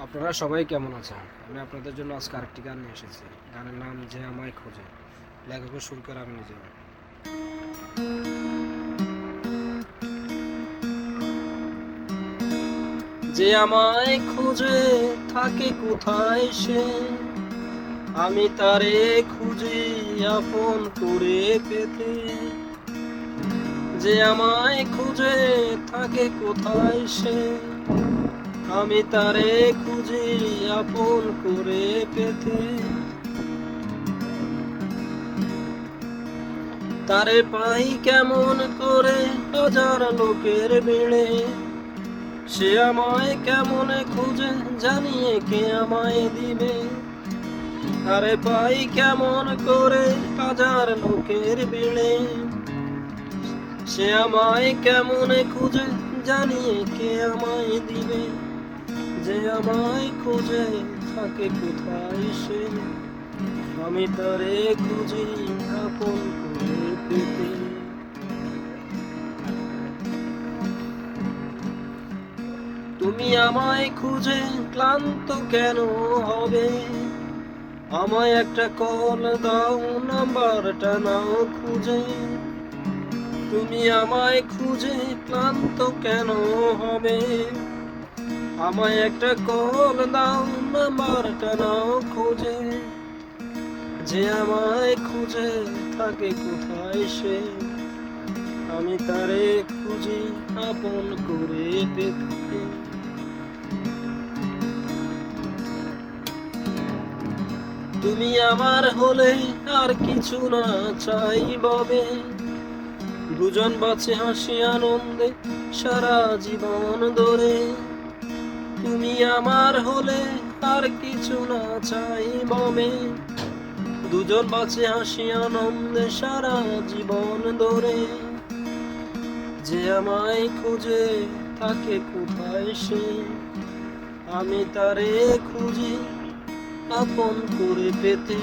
আপনারা সবাই কেমন আছেন? আমি আপনাদের জন্য আজকে আরেকটি গান নিয়ে এসেছি। গানের নাম যে আমায় খোঁজে। লেখক ও সুরকার আমি নিজে। যে আমায় খোঁজে থাকে কোথায় সে, আমি তারে খুঁজি আপন করে পেতে। যে আমায় খুঁজে থাকে কোথায় সে, আমি তারে খুঁজি আপন করে পেতে। তারে পাই কেমন করে হাজার লোকের ভিড়ে, সে আমায় কেমন খুঁজে জানিয়ে কে আমায় দিবে। তারে পাই কেমন করে হাজার লোকের ভিড়ে, সে আমায় কেমন খুঁজে জানিয়ে কে আমায় দিবে। যে আমায় খুঁজে থাকে কোথায় সে, আমি তারে খুঁজি আপন করে পেতে। তুমি আমায় খুঁজে ক্লান্ত কেন হবে, আমায় একটা কল দাও, নাম্বারটা নাও খুঁজে। তুমি আমায় খুঁজে ক্লান্ত কেন হবে, আমায় একটা কল দাও, নাম্বারটা নাও খুঁজে। যে আমায় খুঁজে থাকে কোথায় সে, আমি তারে খুঁজি আপন করে পেতে। তুমি আমার হলে আর কিছু না চাই ববে, দুজন বাঁচে হাসি আনন্দে সারা জীবন ধরে। তুমি আমার হলে আর কিছু না চাই ববে, দুজন বাঁচে হাসি আনন্দে সারা জীবন ধরে। যে আমায় খুঁজে থাকে কোথায় সে, আমি তারে খুঁজি আপন করে পেতে।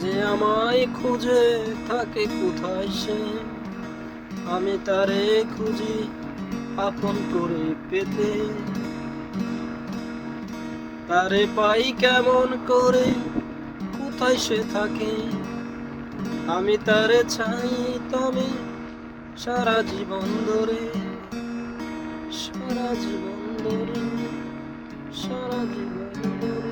যে আমায় খুঁজে থাকে কোথায় সে, আমি তারে খুঁজি আপন করে পেতে। তারে পাই কেমন করে কোথায় সে থাকে, আমি তারে চাই তবে সারা জীবন ধরে। সারা জীবন ধরে, সারা জীবন ধরে।